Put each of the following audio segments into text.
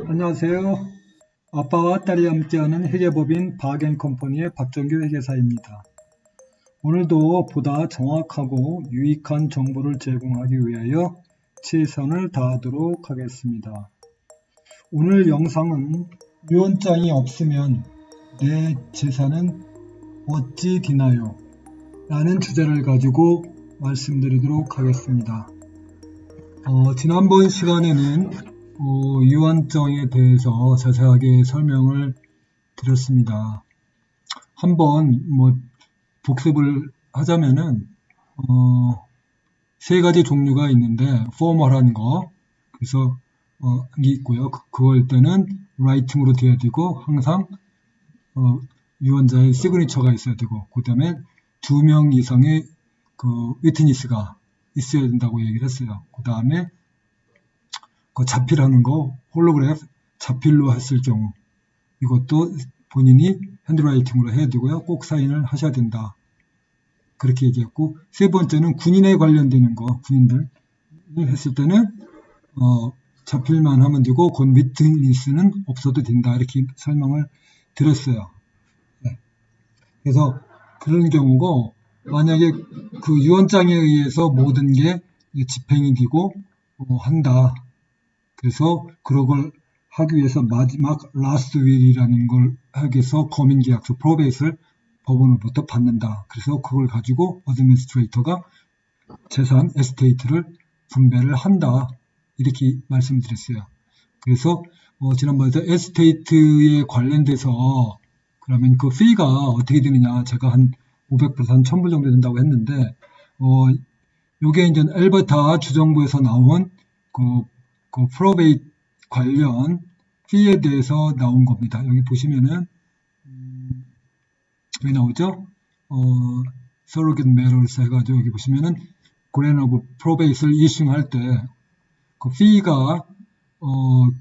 안녕하세요. 아빠와 딸이 함께하는 회계법인 박앤컴퍼니의 박정규 회계사입니다. 오늘도 보다 정확하고 유익한 정보를 제공하기 위하여 최선을 다하도록 하겠습니다. 오늘 영상은 유언장이 없으면 내 재산은 어찌 되나요? 라는 주제를 가지고 말씀드리도록 하겠습니다. 지난번 시간에는 유언장에 대해서 자세하게 설명을 드렸습니다. 한번 복습을 하자면은 세 가지 종류가 있는데 포멀한 거, 그래서 이게 있고요. 그걸 때는 라이팅으로 돼야 되고 항상 유언자의 시그니처가 있어야 되고, 그 다음에 2명 이상의 위트니스가 있어야 된다고 얘기를 했어요. 그 다음에 자필하는 거, 홀로그래프 자필로 했을 경우 이것도 본인이 핸드라이팅으로 해야 되고요. 꼭 사인을 하셔야 된다. 그렇게 얘기했고, 세 번째는 군인에 관련되는 거, 군인들이 했을 때는 자필만 하면 되고 건 위트니스는 없어도 된다. 이렇게 설명을 드렸어요. 네. 그래서 그런 경우고, 만약에 그 유언장에 의해서 모든 게 집행이 되고 한다. 그래서 그런 걸 하기 위해서 마지막 라스트 윌이라는 걸 하기 위해서 거민계약서 프로베이스를 법원으로부터 받는다. 그래서 그걸 가지고 어드미니스트레이터가 재산 에스테이트를 분배를 한다. 이렇게 말씀드렸어요. 그래서 지난번에 에스테이트에 관련돼서 그러면 그 피가 어떻게 되느냐, 제가 한 500불에서 한 1000불 정도 된다고 했는데 요게 이제 엘버타 주정부에서 나온 그 프로베이트 관련 피에 대해서 나온 겁니다. 여기 보시면은 왜 나오죠? 서로겟 메러스 해가지고 여기 보시면은 그랜 오브 프로베이트를 이슈할 때 그 피가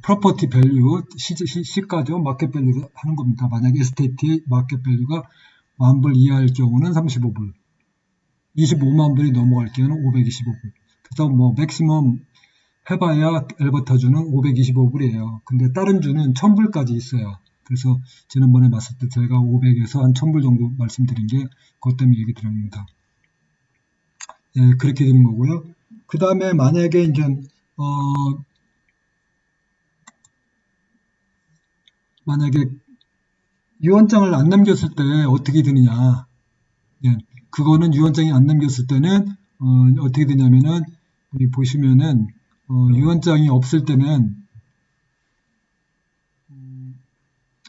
프로퍼티 밸류 시가죠. 마켓 밸류 하는 겁니다. 만약에 에스테이트의 마켓 밸류가 10,000불 이하일 경우는 35불, 25만 불이 넘어갈 경우는 525불. 그래서 맥시멈 해봐야 엘버타주는 525불이에요. 근데 다른 주는 1000불까지 있어요. 그래서 지난번에 봤을 때 제가 500에서 한 1000불 정도 말씀드린 게 그것 때문에 얘기 드립니다. 예, 그렇게 되는 거고요. 그 다음에 만약에 이제 만약에 유언장을 안 남겼을 때 어떻게 되느냐. 예, 그거는 유언장이 안 남겼을 때는 어떻게 되냐면은 우리 보시면은 유언장이 없을 때는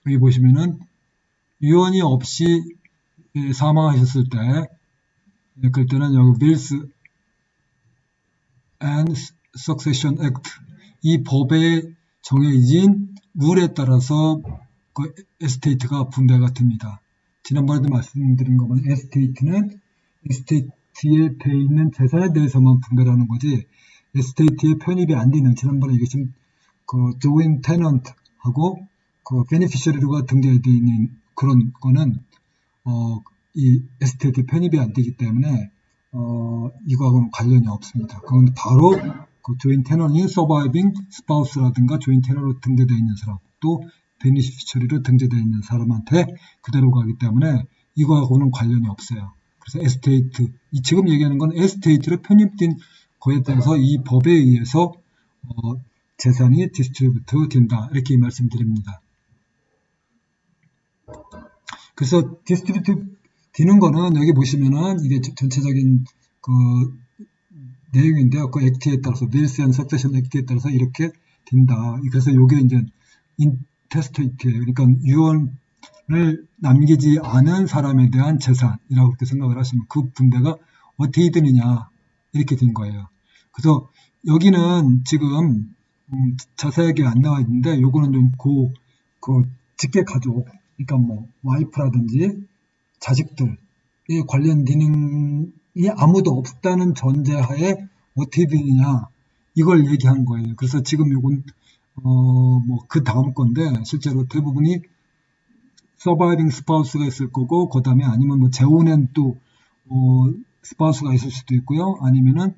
여기 보시면은 유언이 없이 사망하셨을 때 그럴 때는 여기 Wills and Succession Act 이 법에 정해진 룰에 따라서 그 에스테이트가 분배가 됩니다. 지난번에도 말씀드린 것만 에스테이트는 에스테이트에 돼 있는 재산에 대해서만 분배를 하는 거지 에스테이트에 편입이 안 되는, 지난번에 얘기했던 그 조인 테넌트하고 그 베네피셔리가 등재되어 있는 그런 거는 이 에스테이트에 편입이 안 되기 때문에 이거하고는 관련이 없습니다. 그건 바로 그 조인 테넌이 서바이빙 스파우스라든가 조인 테넌으로 등재되어 있는 사람, 또 베니피셔리로 등재되어 있는 사람한테 그대로 가기 때문에 이거하고는 관련이 없어요. 그래서 에스테이트, 지금 얘기하는 건 에스테이트로 편입된 거에 대해서 이 법에 의해서 재산이 디스트리뷰트 된다. 이렇게 말씀드립니다. 그래서 디스트리뷰트 되는 거는 여기 보시면은 이게 전체적인 그 내용인데요. 그 액트에 따라서 윌스 앤 석세션 액트에 따라서 이렇게 된다. 그래서 이게 이제 인테스테이트예요. 그러니까 유언을 남기지 않은 사람에 대한 재산이라고 그렇게 생각을 하시면 그 분배가 어떻게 되느냐 이렇게 된 거예요. 그래서 여기는 지금 자세하게 안 나와 있는데 요거는 좀 그 직계 가족, 그러니까 와이프라든지 자식들에 관련되는 이 아무도 없다는 전제하에 어떻게 되느냐 이걸 얘기한 거예요. 그래서 지금 요건 그 다음 건데 실제로 대부분이 서바이빙 스파우스가 있을 거고 그 다음에 아니면 재혼엔 또 스파우스가 있을 수도 있고요. 아니면은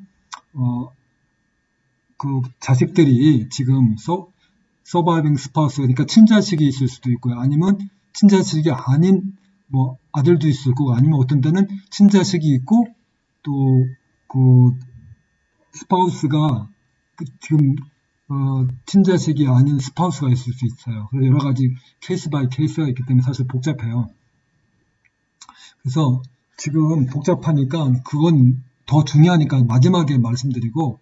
그 자식들이 지금 서바이빙 스파우스, 그러니까 친자식이 있을 수도 있고요. 아니면 친자식이 아닌 뭐 아들도 있을 거고, 아니면 어떤 때는 친자식이 있고 또 그 스파우스가 지금 친자식이 아닌 스파우스가 있을 수 있어요. 그래서 여러 가지 케이스 바이 케이스가 있기 때문에 사실 복잡해요. 그래서 지금 복잡하니까 그건 더 중요하니까 마지막에 말씀드리고,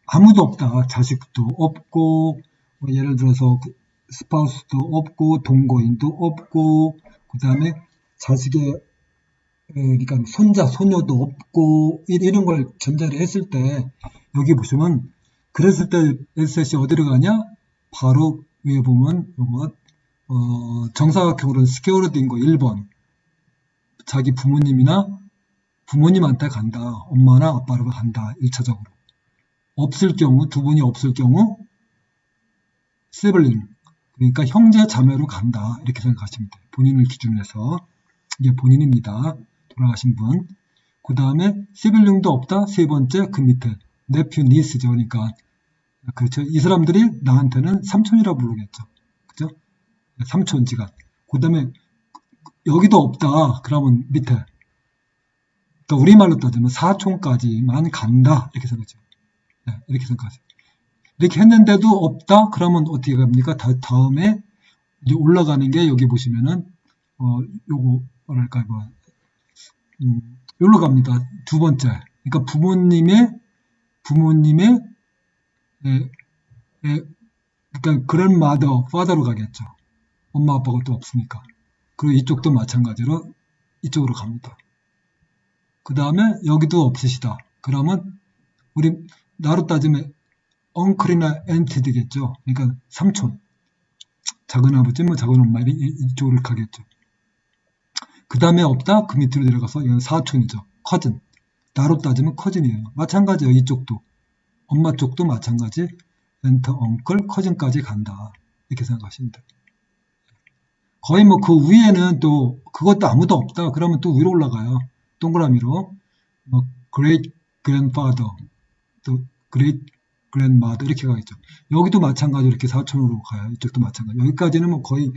아무도 없다. 자식도 없고, 뭐 예를 들어서 스파우스도 없고, 동거인도 없고, 그 다음에 자식의 그러니까 손자, 소녀도 없고 이런 걸 전제를 했을 때, 여기 보시면 그랬을 때 에셋이 어디로 가냐? 바로 위에 보면 정사각형으로 스퀘어로된 거 1번, 자기 부모님이나 부모님한테 간다. 엄마나 아빠로 간다. 1차적으로. 없을 경우, 두 분이 없을 경우 시블링, 그러니까 형제 자매로 간다. 이렇게 생각하시면 돼요. 본인을 기준으로 해서. 이게 본인입니다. 돌아가신 분. 그 다음에 시블링도 없다. 세 번째 그 밑에 네퓨 니스죠. 그러니까 그렇죠. 이 사람들이 나한테는 삼촌이라고 부르겠죠. 그죠? 삼촌지간. 그 다음에 여기도 없다. 그러면 밑에, 그러니까 우리말로 따지면 사촌까지만 간다. 이렇게 생각하죠. 네, 이렇게 생각하세요. 이렇게 했는데도 없다? 그러면 어떻게 갑니까? 다음에 이제 올라가는 게 여기 보시면은, 요거, 뭐랄까, 여기로 갑니다. 두 번째. 그러니까 부모님의, 그러니까 grandmother, father로 가겠죠. 엄마, 아빠가 또 없으니까. 그리고 이쪽도 마찬가지로 이쪽으로 갑니다. 그 다음에 여기도 없으시다. 그러면 우리 나로 따지면 엉클이나 앤티 되겠죠. 그러니까 삼촌, 작은 아버지, 뭐 작은 엄마 이쪽으로 가겠죠. 그 다음에 없다. 그 밑으로 내려가서 이건 사촌이죠. 커즌. 나로 따지면 커즌이에요. 마찬가지예요. 이쪽도 엄마 쪽도 마찬가지. 엔터 엉클 커즌까지 간다. 이렇게 생각하시면 돼요. 거의 뭐 그 위에는 또 그것도 아무도 없다. 그러면 또 위로 올라가요. 동그라미로 뭐 great grandfather, 또 great grandmother 이렇게 가겠죠. 여기도 마찬가지로 이렇게 사촌으로 가요. 이쪽도 마찬가지. 여기까지는 뭐 거의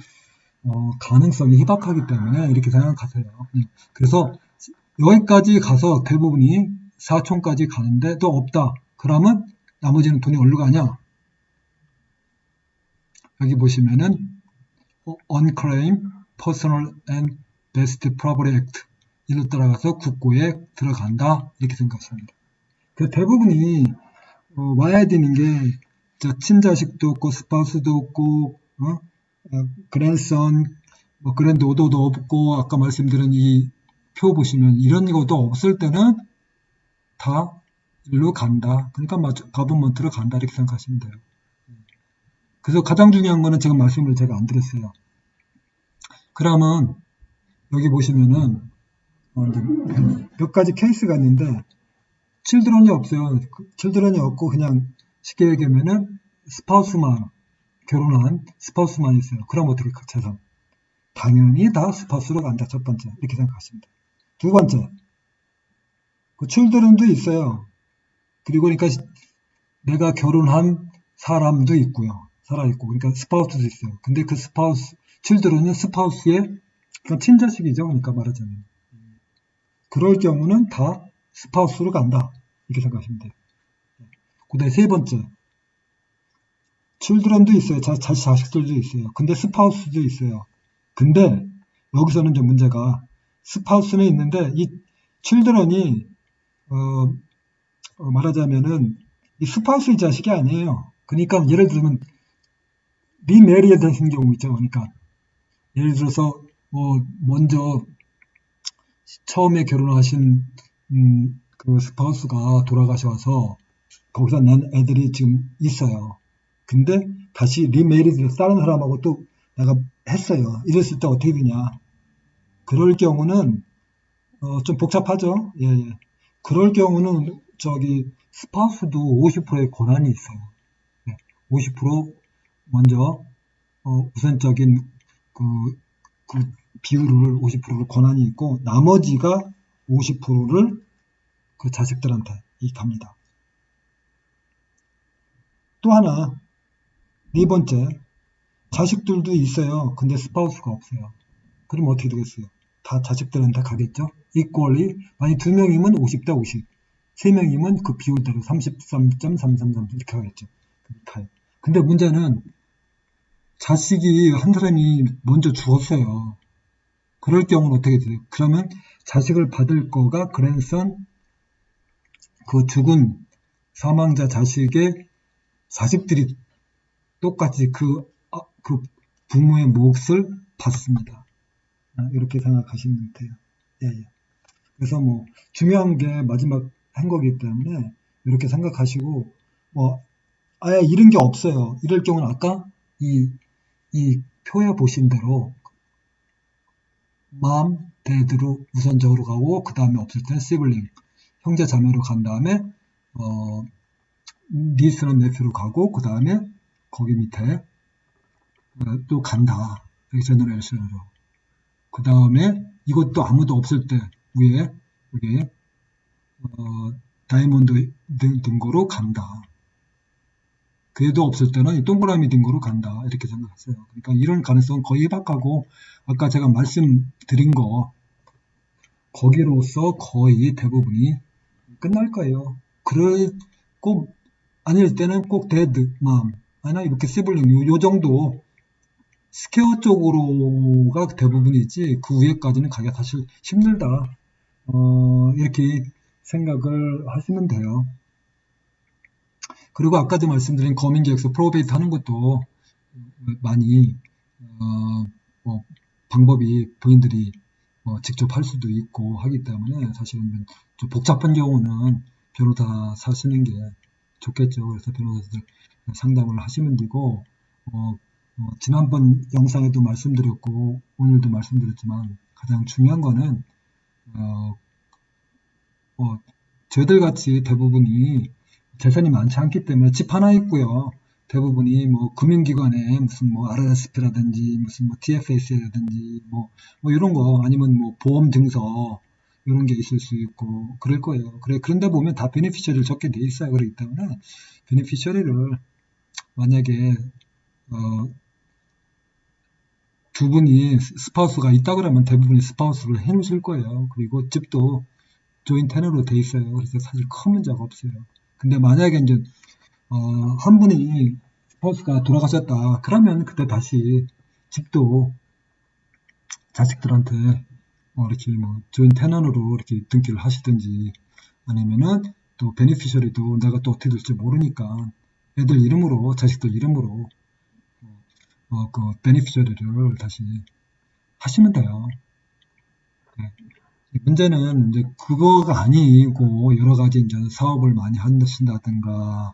가능성이 희박하기 때문에 이렇게 생각하세요. 그래서 여기까지 가서 대부분이 사촌까지 가는데 또 없다. 그러면 나머지는 돈이 어디로 가냐? 여기 보시면은 unclaimed personal and best property act 이로 따라가서 국고에 들어간다. 이렇게 생각합니다. 그 대부분이 와야 되는 게 친자식도 없고 스파우스도 없고 grandson, granddaughter도 없고 아까 말씀드린 이 표 보시면 이런 것도 없을 때는 다 일로 간다. 그러니까 가버먼트로 간다. 이렇게 생각하시면 돼요. 그래서 가장 중요한 거는 제가 말씀을 제가 안 드렸어요. 그러면 여기 보시면은 몇 가지 케이스가 있는데 칠드런이 없어요. 칠드런이 없고 그냥 쉽게 얘기하면은 스파우스만, 결혼한 스파우스만 있어요. 그럼 어떻게 재산? 당연히 다 스파우스로 간다. 첫 번째. 이렇게 생각하시면 돼요. 두 번째, 그 칠드런도 있어요. 그리고 그러니까 내가 결혼한 사람도 있고요. 살아있고. 그러니까 스파우스도 있어요. 근데 그 스파우스, 칠드런은 스파우스의 친자식이죠. 그러니까 말하자면. 그럴 경우는 다 스파우스로 간다. 이렇게 생각하시면 돼요. 그 다음에 세 번째, 칠드런도 있어요. 자식들도 있어요. 근데 스파우스도 있어요. 근데 여기서는 좀 문제가 스파우스는 있는데 이 칠드런이 말하자면은 이 스파우스의 자식이 아니에요. 그러니까 예를 들면 리메리에 되신 경우 있죠. 그러니까 예를 들어서 먼저 처음에 결혼하신 그 스파우스가 돌아가셔서 거기서 난 애들이 지금 있어요. 근데 다시 리메리드 다른 사람하고 또 내가 했어요. 이랬을 때 어떻게 되냐? 그럴 경우는 좀 복잡하죠. 예, 예. 그럴 경우는 스파우스도 50%의 권한이 있어요. 네, 50% 먼저 우선적인 그 비율을 50%를 권한이 있고 나머지가 50%를 그 자식들한테 갑니다. 또 하나 네 번째, 자식들도 있어요. 근데 스파우스가 없어요. 그럼 어떻게 되겠어요? 다 자식들한테 가겠죠? equally, 만약 2명이면 50대 50, 3명이면 그 비율대로 33.333 이렇게 하겠죠. 근데 문제는 자식이 한 사람이 먼저 죽었어요. 그럴 경우는 어떻게 돼요? 그러면 자식을 받을 거가 그랜선, 그 죽은 사망자 자식의 자식들이 똑같이 그 부모의 몫을 받습니다. 이렇게 생각하시면 돼요. 예, 예. 그래서 뭐 중요한 게 마지막 한 거기 때문에 이렇게 생각하시고 아예 이런 게 없어요. 이럴 경우는 아까 이 표에 보신 대로 mom, dad로 우선적으로 가고 그 다음에 없을 때 sibling, 형제 자매로 간 다음에 niece나 nephew로 가고 그 다음에 거기 밑에 또 간다. 제너레이션으로. 그 다음에 이것도 아무도 없을 때 위에 여기 다이아몬드 등고로 간다. 그래도 없을 때는 이 동그라미 등고로 간다. 이렇게 생각했어요. 그러니까 이런 가능성은 거의 희박하고 아까 제가 말씀드린 거 거기로서 거의 대부분이 끝날 거예요. 꼭 아닐 때는 꼭 데드, 맘, 아니나 이렇게 시블링 요 정도 스퀘어 쪽으로가 대부분이지 그 위에까지는 가기가 사실 힘들다. 이렇게 생각을 하시면 돼요. 그리고 아까도 말씀드린 거민계획서 프로베이트 하는 것도 많이 방법이 본인들이 직접 할 수도 있고 하기 때문에 사실은 좀 복잡한 경우는 변호사 사시는 게 좋겠죠. 그래서 변호사들 상담을 하시면 되고 지난번 영상에도 말씀드렸고 오늘도 말씀드렸지만 가장 중요한 거는 저희들 같이 대부분이 재산이 많지 않기 때문에 집 하나 있고요. 대부분이 뭐 금융기관에 무슨 뭐 RRSP라든지 무슨 뭐 TFS라든지 뭐 이런 거 아니면 뭐 보험 증서 이런 게 있을 수 있고 그럴 거예요. 그런데 보면 다 베네피셔리를 적게 돼 있어요. 그렇기 때문에 베네피셔리를 만약에 두 분이 스파우스가 있다 그러면 대부분이 스파우스를 해 놓으실 거예요. 그리고 집도 조인 테너로 돼 있어요. 그래서 사실 큰 문제가 없어요. 근데 만약에 이제 한 분이 스파우스가 돌아가셨다. 그러면 그때 다시 집도 자식들한테 이렇게 뭐 조인 테넌으로 이렇게 등기를 하시든지 아니면은 또 베네피셔리도 내가 또 어떻게 될지 모르니까 애들 이름으로 자식들 이름으로 그 베네피셔리를 다시 하시면 돼요. 네. 문제는 이제 그거가 아니고 여러 가지 이제 사업을 많이 하신다든가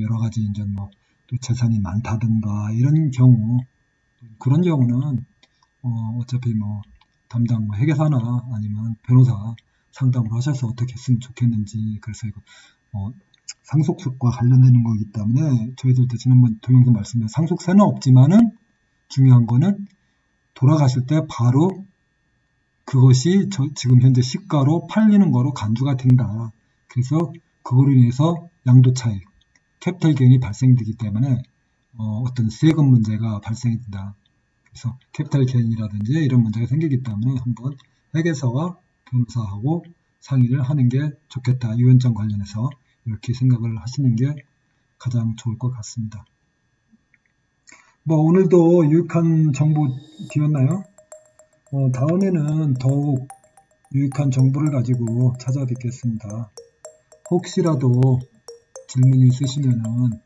여러 가지 이제 뭐 또 재산이 많다든가 이런 경우 그런 경우는 어차피 뭐 담당 뭐 회계사나 아니면 변호사 상담을 하셔서 어떻게 했으면 좋겠는지 그래서 이거 상속세과 관련되는 거기 때문에 저희들도 지난번 동영상 말씀드린 상속세는 없지만은 중요한 거는 돌아가실 때 바로 그것이 지금 현재 시가로 팔리는 거로 간주가 된다. 그래서 그거로 인해서 양도 차익, 캐피탈 게인이 발생되기 때문에 어떤 세금 문제가 발생이 된다. 그래서 캐피탈 게인이라든지 이런 문제가 생기기 때문에 한번 회계사와 변호사하고 상의를 하는 게 좋겠다. 유언장 관련해서 이렇게 생각을 하시는 게 가장 좋을 것 같습니다. 뭐 오늘도 유익한 정보 드렸나요? 다음에는 더욱 유익한 정보를 가지고 찾아뵙겠습니다. 혹시라도 질문이 있으시면은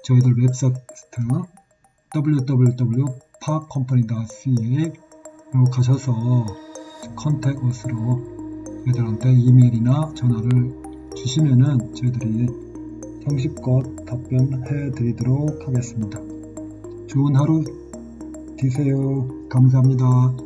저희들 웹사이트 www.parkcompany.ca로 가셔서 컨택 어스로 저희들한테 이메일이나 전화를 주시면은 저희들이 성실껏 답변해 드리도록 하겠습니다. 좋은 하루 되세요. 감사합니다.